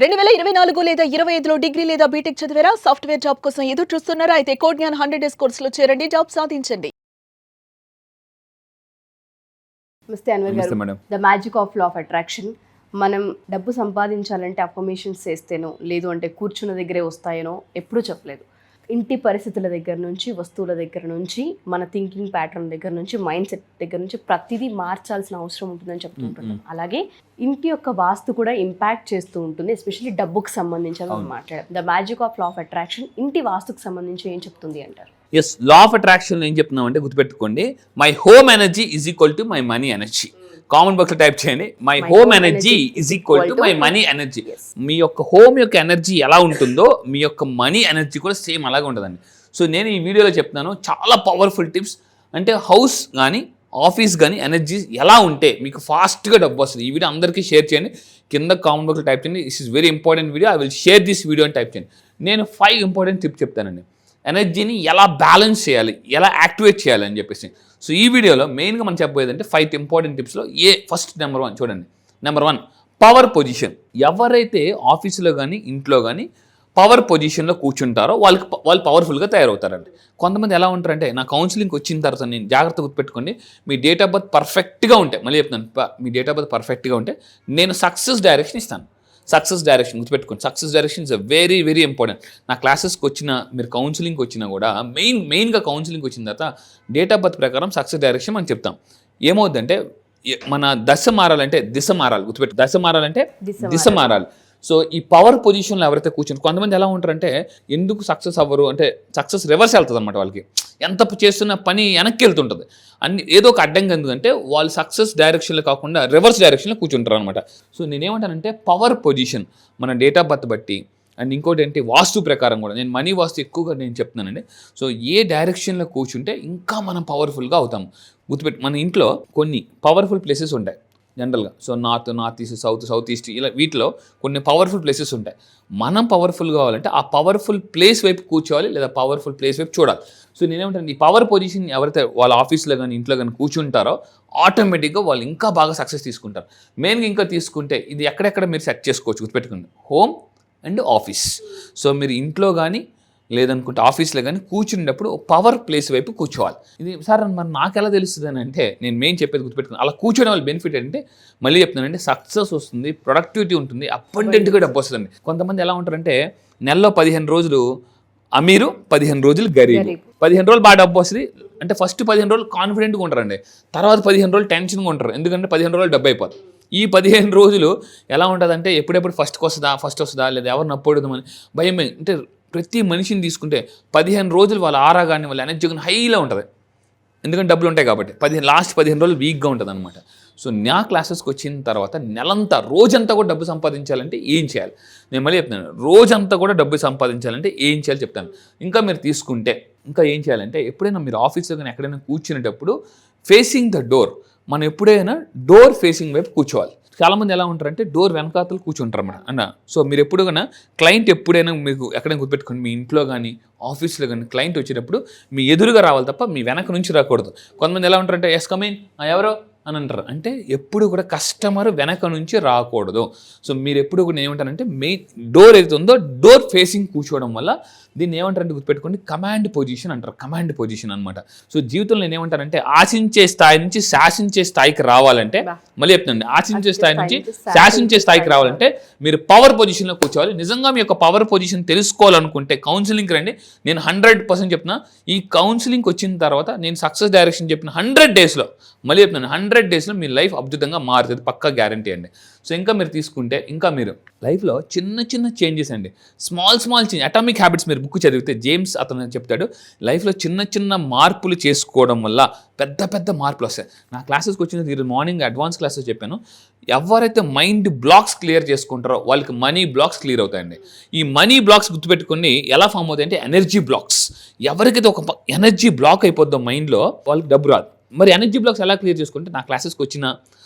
2024 లేదా 25లో డిగ్రీ లేదా బీటెక్ చదివారా? సాఫ్ట్‌వేర్ జాబ్ కోసం ఎదురు చూస్తున్నారా? అయితే కోడ్ జ్ఞాన్ 100 డేస్ కోర్సులో చేరండి, జాబ్ సాధించండి. నమస్తే అన్వర్ గారు. The magic of law of attraction. మనం డబ్బు సంపాదించాలంటే అఫర్మేషన్స్ చేస్తేనో లేదు అంటే కూర్చున్న దగ్గరే వస్తాయనో ఎప్పుడూ చెప్పలేదు. ఇంటి పరిస్థితుల దగ్గర నుంచి, వస్తువుల దగ్గర నుంచి, మన థింకింగ్ ప్యాటర్న్ దగ్గర నుంచి, మైండ్ సెట్ దగ్గర నుంచి ప్రతిదీ మార్చాల్సిన అవసరం ఉంటుందని చెప్తుంటున్నాం. అలాగే ఇంటి యొక్క వాస్తు కూడా ఇంపాక్ట్ చేస్తూ ఉంటుంది, ఎస్పెషల్లీ డబ్బుకు సంబంధించి మనం మాట్లాడాం. The magic of law of attraction ఇంటి వాస్తుకు సంబంధించి ఏం చెప్తుంది అంటారు? ఎస్, లా ఆఫ్ అట్రాక్షన్ ఏం చెప్తున్నాం అంటే గుర్తుపెట్టుకోండి, my home energy is equal to my money energy. Common box లో టైప్ చేయండి, my home energy is equal to my money energy. మీ యొక్క హోమ్ యొక్క ఎనర్జీ ఎలా ఉంటుందో మీ యొక్క మనీ ఎనర్జీ కూడా సేమ్ అలాగే ఉంటుందండి. సో నేను ఈ వీడియోలో చెప్తున్నాను చాలా పవర్ఫుల్ టిప్స్. అంటే హౌస్ కానీ ఆఫీస్ కానీ ఎనర్జీ ఎలా ఉంటే మీకు ఫాస్ట్గా డబ్బు వస్తుంది. ఈ వీడియో అందరికీ షేర్ చేయండి, కింద కామన్ బాక్స్లో టైప్ చేయండి, this is very important video, I will share this video అని టైప్ చేయండి. నేను 5 ఇంపార్టెంట్ టిప్స్ చెప్తానండి, ఎనర్జీని ఎలా బ్యాలెన్స్ చేయాలి, ఎలా యాక్టివేట్ చేయాలి అని చెప్పేసి. సో ఈ వీడియోలో మెయిన్గా మనం చెప్పబోయేది అంటే 5 ఇంపార్టెంట్ టిప్స్లో ఫస్ట్ నెంబర్ 1 చూడండి. Number 1, power position. ఎవరైతే ఆఫీసులో కానీ ఇంట్లో కానీ పవర్ పొజిషన్లో కూర్చుంటారో వాళ్ళు పవర్ఫుల్గా తయారవుతారండి. కొంతమంది ఎలా ఉంటారంటే, నా కౌన్సిలింగ్కి వచ్చిన తర్వాత నేను జాగ్రత్త గుర్తుపెట్టుకోండి, మీ డేట్ ఆఫ్ బర్త్ పర్ఫెక్ట్గా ఉంటే, మళ్ళీ చెప్తున్నాను, మీ డేట్ ఆఫ్ బర్త్ పర్ఫెక్ట్గా ఉంటే నేను సక్సెస్ డైరెక్షన్ ఇస్తాను. సక్సెస్ డైరెక్షన్ గుర్తుపెట్టుకోండి, success direction is very very important. నా క్లాసెస్కి వచ్చిన మీరు కౌన్సిలింగ్కి వచ్చినా కూడా మెయిన్గా కౌన్సిలింగ్కి వచ్చిన తర్వాత డేట్ ఆఫ్ బర్త్ ప్రకారం సక్సెస్ డైరెక్షన్ మనం చెప్తాం. ఏమవుతుందంటే మన దశ మారాలంటే దిశ మారాలి. గుర్తుపెట్టు, దశ మారాలంటే దిశ మారాలి. సో ఈ పవర్ పొజిషన్లో ఎవరైతే కూర్చొని, కొంతమంది ఎలా ఉంటారంటే ఎందుకు సక్సెస్ అవ్వరు అంటే సక్సెస్ రివర్స్ వెళ్తుంది అనమాట. వాళ్ళకి ఎంత చేస్తున్న పని వెనక్కి వెళ్తుంటుంది, ఏదో ఒక అడ్డంగా ఎందుకంటే వాళ్ళు సక్సెస్ డైరెక్షన్లో కాకుండా రివర్స్ డైరెక్షన్లో కూర్చుంటారు అనమాట. సో నేనేమంటానంటే పవర్ పొజిషన్ మన డేట్ ఆఫ్ బర్త్ బట్టి, అండ్ ఇంకోటి ఏంటి వాస్తు ప్రకారం కూడా, నేను మనీ వాస్తు ఎక్కువగా నేను చెప్తున్నానండి. సో ఏ డైరెక్షన్లో కూర్చుంటే ఇంకా మనం పవర్ఫుల్గా అవుతాము. గుర్తుపెట్టి, మన ఇంట్లో కొన్ని పవర్ఫుల్ ప్లేసెస్ ఉంటాయి జనరల్గా. So north east, south east, ఇలా వీటిలో కొన్ని పవర్ఫుల్ ప్లేసెస్ ఉంటాయి. మనం పవర్ఫుల్ కావాలంటే ఆ పవర్ఫుల్ ప్లేస్ వైపు కూర్చోవాలి, లేదా పవర్ఫుల్ ప్లేస్ వైపు చూడాలి. సో నేనేమంటాను, ఈ పవర్ పొజిషన్ ఎవరైతే వాళ్ళ ఆఫీస్లో కానీ ఇంట్లో కానీ కూర్చుంటారో ఆటోమేటిక్గా వాళ్ళు ఇంకా బాగా సక్సెస్ తీసుకుంటారు. మెయిన్గా ఇంకా తీసుకుంటే ఇది ఎక్కడెక్కడ మీరు సెట్ చేసుకోవచ్చు గుర్తుపెట్టుకోండి, హోమ్ అండ్ ఆఫీస్. సో మీరు ఇంట్లో కానీ లేదనుకుంటే ఆఫీస్లో కానీ కూర్చునేటప్పుడు పవర్ ప్లేస్ వైపు కూర్చోవాలి. ఇది సార్ మరి నాకు ఎలా తెలుస్తుంది అని అంటే, నేను మెయిన్ చెప్పేది గుర్తుపెట్టుకున్నాను, అలా కూర్చోవడం వల్ల బెనిఫిట్ ఏంటంటే మళ్ళీ చెప్తున్నానంటే సక్సెస్ వస్తుంది, ప్రొడక్టివిటీ ఉంటుంది, అబండెంట్గా డబ్బు వస్తుందండి. కొంతమంది ఎలా ఉంటారంటే నెలలో 15 రోజులు అమీరు, 15 రోజులు గరీబ్. 15 రోజులు బాగా డబ్బు వస్తుంది అంటే ఫస్ట్ 15 రోజులు కాన్ఫిడెంట్గా ఉంటారండి, తర్వాత 15 రోజులు టెన్షన్గా ఉంటారు, ఎందుకంటే 15 రోజులు డబ్బు అయిపోతుంది. ఈ 15 రోజులు ఎలా ఉంటుందంటే ఎప్పుడెప్పుడు ఫస్ట్ వస్తుందా లేదా ఎవరు నప్పొడుదామని భయం. అంటే ప్రతి మనిషిని తీసుకుంటే 15 రోజులు వాళ్ళ ఆరా కానీ వాళ్ళ ఎనర్జీ కానీ హైలో ఉంటుంది, ఎందుకంటే డబ్బులు ఉంటాయి కాబట్టి. లాస్ట్ 15 రోజులు వీక్గా ఉంటుంది అనమాట. సో నా క్లాసెస్కి వచ్చిన తర్వాత నెలంతా రోజంతా కూడా డబ్బు సంపాదించాలంటే ఏం చేయాలి నేను మళ్ళీ చెప్తాను. రోజంతా కూడా డబ్బు సంపాదించాలంటే ఏం చేయాలి చెప్తాను. ఇంకా మీరు తీసుకుంటే ఇంకా ఏం చేయాలంటే, ఎప్పుడైనా మీరు ఆఫీస్లో కానీ ఎక్కడైనా కూర్చునేటప్పుడు ఫేసింగ్ ద డోర్, మనం ఎప్పుడైనా డోర్ ఫేసింగ్ వైపు కూర్చోవాలి. చాలామంది ఎలా ఉంటారంటే డోర్ వెనకాతలు కూర్చుంటారు అన్నమాట అన్న. సో మీరు ఎప్పుడు కానీ క్లయింట్ ఎప్పుడైనా మీకు ఎక్కడైనా గుర్తుపెట్టుకోండి, మీ ఇంట్లో కానీ ఆఫీస్లో కానీ క్లయింట్ వచ్చేటప్పుడు మీ ఎదురుగా రావాలి తప్ప మీ వెనక నుంచి రాకూడదు. కొంతమంది ఎలా ఉంటారంటే ఎస్ కమిన్ ఎవరో అని అంటారు, అంటే ఎప్పుడు కూడా కస్టమర్ వెనక నుంచి రాకూడదు. సో మీరు ఎప్పుడు కూడా ఏమంటారంటే మెయిన్ డోర్ ఏదైతే ఉందో డోర్ ఫేసింగ్ కూర్చోవడం వల్ల దీన్ని ఏమంటారంటే గుర్తుపెట్టుకోండి కమాండ్ పొజిషన్ అంటారు. కమాండ్ పొజిషన్ అనమాట. సో జీవితంలో నేను ఏమంటానంటే ఆశించే స్థాయి నుంచి శాసించే స్థాయికి రావాలంటే, మళ్ళీ చెప్తానండి, ఆశించే స్థాయి నుంచి శాసించే స్థాయికి రావాలంటే మీరు పవర్ పొజిషన్లో కూర్చోవాలి. నిజంగా మీ యొక్క పవర్ పొజిషన్ తెలుసుకోవాలనుకుంటే కౌన్సిలింగ్కి రండి. నేను 100% చెప్తున్నా, ఈ కౌన్సిలింగ్కి వచ్చిన తర్వాత నేను సక్సెస్ డైరెక్షన్ చెప్పిన 100 డేస్లో, మళ్ళీ చెప్తున్నాను 100 డేస్లో మీ లైఫ్ అద్భుతంగా మారుతుంది, పక్కా గ్యారంటీ అండి. సో ఇంకా మీరు తీసుకుంటే ఇంకా మీరు లైఫ్లో చిన్న చిన్న చేంజెస్ అండి, స్మాల్ చేంజ్, అటామిక్ హ్యాబిట్స్ మీరు బుక్ చదివితే జేమ్స్ అతను చెప్తాడు, లైఫ్లో చిన్న చిన్న మార్పులు చేసుకోవడం వల్ల పెద్ద మార్పులు వస్తాయి. నా క్లాసెస్కి వచ్చిన ఈరోజు మార్నింగ్ అడ్వాన్స్ క్లాసెస్ చెప్పాను, ఎవరైతే మైండ్ బ్లాక్స్ క్లియర్ చేసుకుంటారో వాళ్ళకి మనీ బ్లాక్స్ క్లియర్ అవుతాయండి. ఈ మనీ బ్లాక్స్ గుర్తుపెట్టుకుని ఎలా ఫామ్ అవుతాయంటే ఎనర్జీ బ్లాక్స్. ఎవరికైతే ఒక ఎనర్జీ బ్లాక్ అయిపోద్దో మైండ్లో వాళ్ళకి డబ్బు రాదు. మరి ఎనర్జీ బ్లాక్స్ ఎలా క్లియర్ చేసుకుంటే నా క్లాసెస్కి వచ్చిన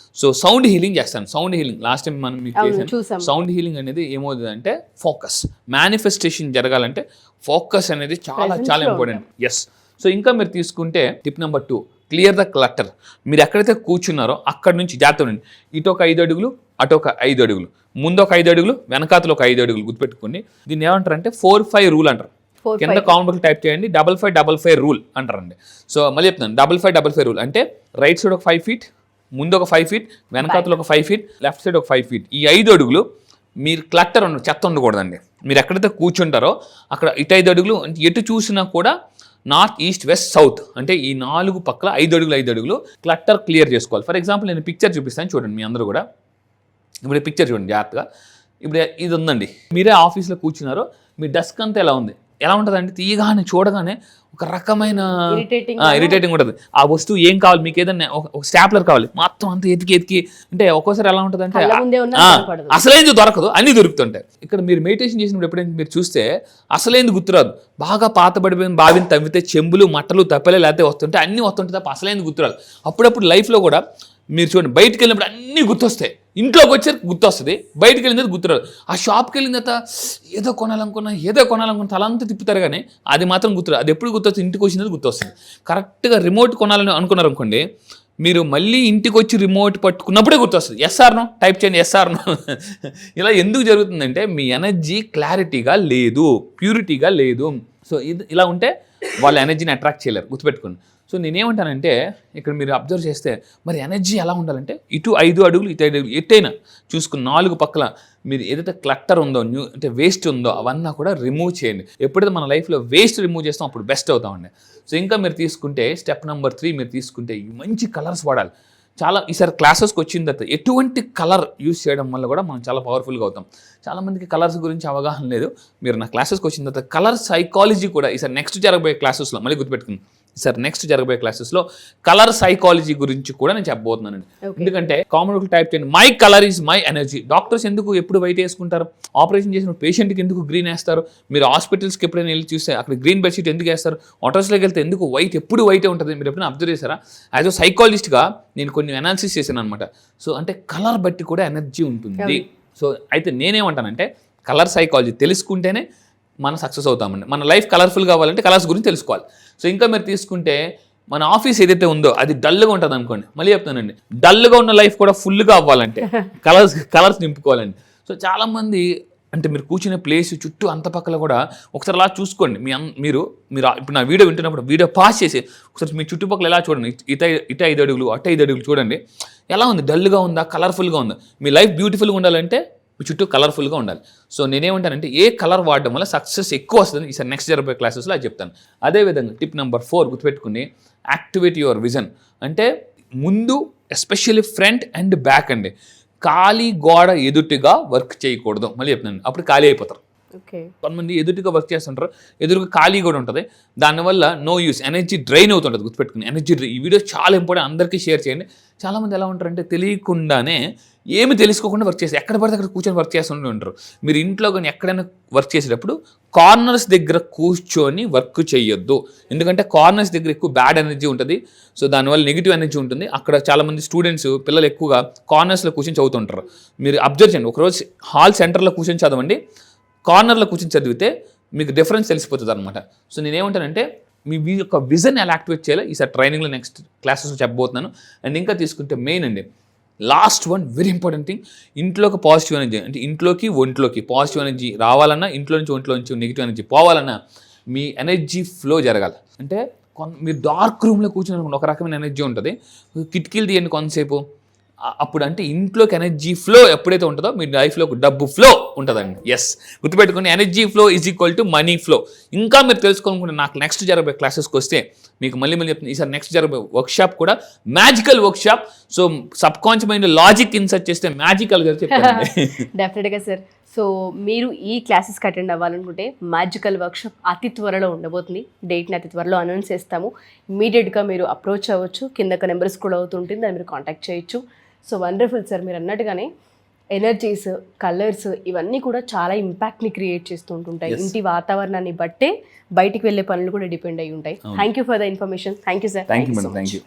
సౌండ్ హీలింగ్ చేస్తాను. సౌండ్ హీలింగ్ లాస్ట్ టైం మనం మీకు చేసాను. సౌండ్ హీలింగ్ అనేది ఏమవుతుందంటే ఫోకస్, మేనిఫెస్టేషన్ జరగాలంటే ఫోకస్ అనేది చాలా ఇంపార్టెంట్. ఎస్. సో ఇంకా మీరు తీసుకుంటే tip number 2, clear the clutter. మీరు ఎక్కడైతే కూర్చున్నారో అక్కడ నుంచి జాగ్రత్త ఉండండి. ఇటు ఒక 5 అడుగులు, అటు ఒక 5 అడుగులు, ముందు ఒక 5 అడుగులు, వెనకాతలు ఒక 5 అడుగులు గుర్తుపెట్టుకోండి. దీన్ని ఏమంటారు అంటే 4-5 రూల్ అంటారు. కింద కామెంట్ బాక్స్ టైప్ చేయండి 55-55 రూల్ అంటారండి. సో మళ్ళీ చెప్తాను 55-55 రూల్ అంటే రైట్ సైడ్ ఒక 5 ఫీట్, ముందు ఒక 5 ఫీట్, వెనకాతలు ఒక 5 ఫీట్, లెఫ్ట్ సైడ్ ఒక 5 ఫీట్. ఈ 5 అడుగులు మీరు క్లట్టర్ చెత్త ఉండకూడదండి. మీరు ఎక్కడైతే కూర్చుంటారో అక్కడ ఇటు 5 అడుగులు, అంటే ఎటు చూసినా కూడా నార్త్, ఈస్ట్, వెస్ట్, సౌత్ అంటే ఈ 4 పక్కల 5 అడుగులు 5 అడుగులు క్లట్టర్ క్లియర్ చేసుకోవాలి. ఫర్ ఎగ్జాంపుల్ నేను పిక్చర్ చూపిస్తాను చూడండి మీ అందరూ కూడా. ఇప్పుడు పిక్చర్ చూడండి జాగ్రత్తగా. ఇప్పుడు ఇది ఉందండి, మీరే ఆఫీస్లో కూర్చున్నారో మీ డెస్క్ అంతా ఎలా ఉంటుందంటే తీయగానే చూడగానే ఒక రకమైన ఇరిటేటింగ్ ఉంటుంది. ఆ వస్తువు ఏం కావాలి మీకు, ఏదన్నా ఒక స్టాప్లర్ కావాలి, మొత్తం అంతా ఎతికి అంటే ఒక్కోసారి ఎలా ఉంటుంది అంటే అసలేంది దొరకదు, అన్ని దొరుకుతుంటాయి. ఇక్కడ మీరు మెడిటేషన్ చేసినప్పుడు ఎప్పుడైనా మీరు చూస్తే అసలేంది గుర్తురాదు. బాగా పాతబడిపోయిన బావిని తవ్వితే చెంబులు, మట్టలు, తప్పలే లేకపోతే వస్తుంటే అన్ని వస్తుంటే తప్ప అసలేంది గుర్తురాదు. అప్పుడప్పుడు లైఫ్లో కూడా మీరు చూడండి, బయటకు వెళ్ళినప్పుడు అన్నీ గుర్తొస్తాయి. ఇంట్లోకి వచ్చే గుర్తొస్తుంది, బయటకు వెళ్ళినది గుర్తురాదు. ఆ షాప్కి వెళ్ళిన తర్వాత ఏదో కొనాలనుకున్నా తలంతా తిప్పుతారు కానీ అది మాత్రం గుర్తురాదు. అది ఎప్పుడు గుర్తొస్తుంది, ఇంటికి వచ్చినది గుర్తొస్తుంది. కరెక్ట్గా రిమోట్ కొనాలని అనుకున్నారు అనుకోండి, మీరు మళ్ళీ ఇంటికి వచ్చి రిమోట్ పట్టుకున్నప్పుడే గుర్తొస్తుంది. ఎస్ఆర్నో టైప్ చేయండి, ఎస్ఆర్నో. ఇలా ఎందుకు జరుగుతుందంటే మీ ఎనర్జీ క్లారిటీగా లేదు, ప్యూరిటీగా లేదు. సో ఇలా ఉంటే వాళ్ళ ఎనర్జీని అట్రాక్ట్ చేయలేరు, గుర్తుపెట్టుకోండి. సో నేనేమంటానంటే ఇక్కడ మీరు అబ్జర్వ్ చేస్తే మరి ఎనర్జీ ఎలా ఉండాలంటే ఇటు 5 అడుగులు, ఇటు 5 అడుగులు ఎట్టైనా చూసుకుని 4 పక్కల మీరు ఏదైతే క్లట్టర్ ఉందో, అంటే వేస్ట్ ఉందో అవన్నీ కూడా రిమూవ్ చేయండి. ఎప్పుడైతే మన లైఫ్లో వేస్ట్ రిమూవ్ చేస్తాం అప్పుడు బెస్ట్ అవుతామండి. సో ఇంకా మీరు తీసుకుంటే స్టెప్ నెంబర్ 3 మీరు తీసుకుంటే మంచి కలర్స్ వాడాలి. చాలా ఈసారి క్లాసెస్కి వచ్చిన తర్వాత ఎటువంటి కలర్ యూస్ చేయడం వల్ల కూడా మనం చాలా పవర్ఫుల్గా అవుతాం. చాలామందికి కలర్స్ గురించి అవగాహన లేదు. మీరు నా క్లాసెస్కి వచ్చిన తర్వాత కలర్ సైకాలజీ కూడా ఈసారి నెక్స్ట్ జరగబోయే క్లాసెస్లో మళ్ళీ గుర్తుపెట్టుకుంది. సార్ నెక్స్ట్ జరగబోయే క్లాసెస్లో కలర్ సైకాలజీ గురించి కూడా నేను చెప్పబోతున్నానండి. ఎందుకంటే కామన్ టైప్ చేయండి my colour is my energy. Doctors ఎందుకు ఎప్పుడు వైట్ వేసుకుంటారు? ఆపరేషన్ చేసిన పేషెంట్కి ఎందుకు గ్రీన్ వేస్తారు? మీరు హాస్పిటల్స్కి ఎప్పుడైనా వెళ్ళి చూస్తే అక్కడ గ్రీన్ బెడ్షీట్ ఎందుకు వేస్తారు? హోటల్స్లోకి వెళ్తే ఎందుకు వైట్, ఎప్పుడు వైటే ఉంటుంది? మీరు ఎప్పుడైనా అబ్జర్వ్ చేశారా? యాజ్ అ సైకాలజిస్ట్గా నేను కొన్ని అనాలిసిస్ చేశాను అనమాట. సో అంటే కలర్ బట్టి కూడా ఎనర్జీ ఉంటుంది. సో అయితే నేనేమంటానంటే కలర్ సైకాలజీ తెలుసుకుంటేనే మనం సక్సెస్ అవుతామండి. మన లైఫ్ కలర్ఫుల్ కావాలంటే కలర్స్ గురించి తెలుసుకోవాలి. సో ఇంకా మీరు తీసుకుంటే మన ఆఫీస్ ఏదైతే ఉందో అది డల్గా ఉంటుంది అనుకోండి, మళ్ళీ చెప్తానండి, డల్గా ఉన్న లైఫ్ కూడా ఫుల్గా అవ్వాలంటే కలర్స్ నింపుకోవాలండి. సో చాలామంది అంటే మీరు కూర్చునే ప్లేస్ చుట్టూ అంత పక్కల కూడా ఒకసారి అలా చూసుకోండి. మీరు ఇప్పుడు నా వీడియో వింటున్నప్పుడు వీడియో పాస్ చేసి ఒకసారి మీ చుట్టుపక్కల ఎలా చూడండి, ఇటు 5 అడుగులు, అటు 5 అడుగులు చూడండి. ఎలా ఉంది? డల్గా ఉందా, కలర్ఫుల్గా ఉందా? మీ లైఫ్ బ్యూటిఫుల్గా ఉండాలంటే మీ చుట్టూ కలర్ఫుల్గా ఉండాలి. సో నేనేమంటానంటే ఏ కలర్ వాడడం వల్ల సక్సెస్ ఎక్కువ వస్తుంది ఈసారి నెక్స్ట్ జరగబోయే క్లాసెస్లో అది చెప్తాను. అదేవిధంగా టిప్ నెంబర్ 4 గుర్తుపెట్టుకుని యాక్టివేట్ యువర్ విజన్. అంటే ముందు ఎస్పెషల్లీ ఫ్రంట్ అండ్ బ్యాక్ అండి, ఖాళీ గోడ ఎదుటిగా వర్క్ చేయకూడదు. మళ్ళీ చెప్తున్నాను, అప్పుడు ఖాళీ అయిపోతారు. కొంతమంది ఎదుటిగా వర్క్ చేస్తుంటారు, ఎదురుగా ఖాళీ కూడా ఉంటుంది, దానివల్ల నో యూస్, ఎనర్జీ డ్రైన్ అవుతుంటుంది. గుర్తుపెట్టుకుని ఎనర్జీ ఈ వీడియో చాలా ఇంపార్టెంట్, అందరికీ షేర్ చేయండి. చాలామంది ఎలా ఉంటారంటే తెలియకుండానే ఏమి తెలుసుకోకుండా వర్క్ చేస్తారు, ఎక్కడ పడితే అక్కడ కూర్చొని వర్క్ చేస్తూ ఉంటారు. మీరు ఇంట్లో కానీ ఎక్కడైనా వర్క్ చేసేటప్పుడు కార్నర్స్ దగ్గర కూర్చొని వర్క్ చేయొద్దు. ఎందుకంటే కార్నర్స్ దగ్గర ఎక్కువ బ్యాడ్ ఎనర్జీ ఉంటుంది. సో దానివల్ల నెగిటివ్ ఎనర్జీ ఉంటుంది. అక్కడ చాలామంది స్టూడెంట్స్, పిల్లలు ఎక్కువగా కార్నర్స్లో కూర్చొని చదువుతుంటారు. మీరు అబ్జర్వ్ చేయండి, ఒకరోజు హాల్ సెంటర్లో కూర్చొని చదవండి, కార్నర్లో కూర్చొని చదివితే మీకు డిఫరెన్స్ తెలిసిపోతుంది అనమాట. సో నేనేమంటానంటే మీ యొక్క విజన్ ఎలా యాక్టివేట్ చేయాలో ఈసారి ట్రైనింగ్లో నెక్స్ట్ క్లాసెస్లో చెప్పబోతున్నాను. అండ్ ఇంకా తీసుకుంటే మెయిన్ అండి, last one very important thing, ఇంట్లోకి పాజిటివ్ ఎనర్జీ, అంటే ఇంట్లోకి ఒంట్లోకి పాజిటివ్ ఎనర్జీ రావాలన్నా, ఇంట్లో నుంచి ఒంట్లో నుంచి నెగిటివ్ ఎనర్జీ పోవాలన్నా మీ ఎనర్జీ ఫ్లో జరగాలి. అంటే మీరు డార్క్ రూమ్లో కూర్చుని ఒక రకమైన ఎనర్జీ ఉంటుంది, కిటికీలు తీయండి కొంతసేపు, అప్పుడు అంటే ఇంట్లోకి ఎనర్జీ ఫ్లో ఎప్పుడైతే ఉంటుందో మీ లైఫ్లో డబ్బు ఫ్లో ఉంటుందండి. ఎస్, గుర్తుపెట్టుకుని energy flow is equal to money flow. ఇంకా మీరు తెలుసుకోవాలనుకుంటే నాకు నెక్స్ట్ జరగబోయే క్లాసెస్కి వస్తే మీకు మళ్ళీ చెప్తుంది, ఈసారి నెక్స్ట్ జరగబోయే వర్క్షాప్ కూడా magical workshop. So sub conscious mind logic insert చేస్తే మ్యాజికల్గా చెప్తాను. డెఫినెట్గా సార్. సో మీరు ఈ క్లాసెస్కి అటెండ్ అవ్వాలనుకుంటే మ్యాజికల్ వర్క్షాప్ అతి త్వరలో ఉండబోతుంది. డేట్ని అతి త్వరలో అనౌన్స్ చేస్తాము. ఇమీడియట్గా మీరు అప్రోచ్ అవ్వచ్చు, కిందక నెంబర్స్ కూడా అవుతుంటుంది, దాన్ని మీరు కాంటాక్ట్ చేయొచ్చు. సో వండర్ఫుల్ సార్, మీరు అన్నట్టుగానే ఎనర్జీస్, కలర్స్ ఇవన్నీ కూడా చాలా ఇంపాక్ట్ని క్రియేట్ చేస్తూ ఉంటుంటాయి. ఇంటి వాతావరణాన్ని బట్టే బయటికి వెళ్ళే పనులు కూడా డిపెండ్ అయి ఉంటాయి. Thank you for the information. Thank you sir. Thank you madam. Thank you.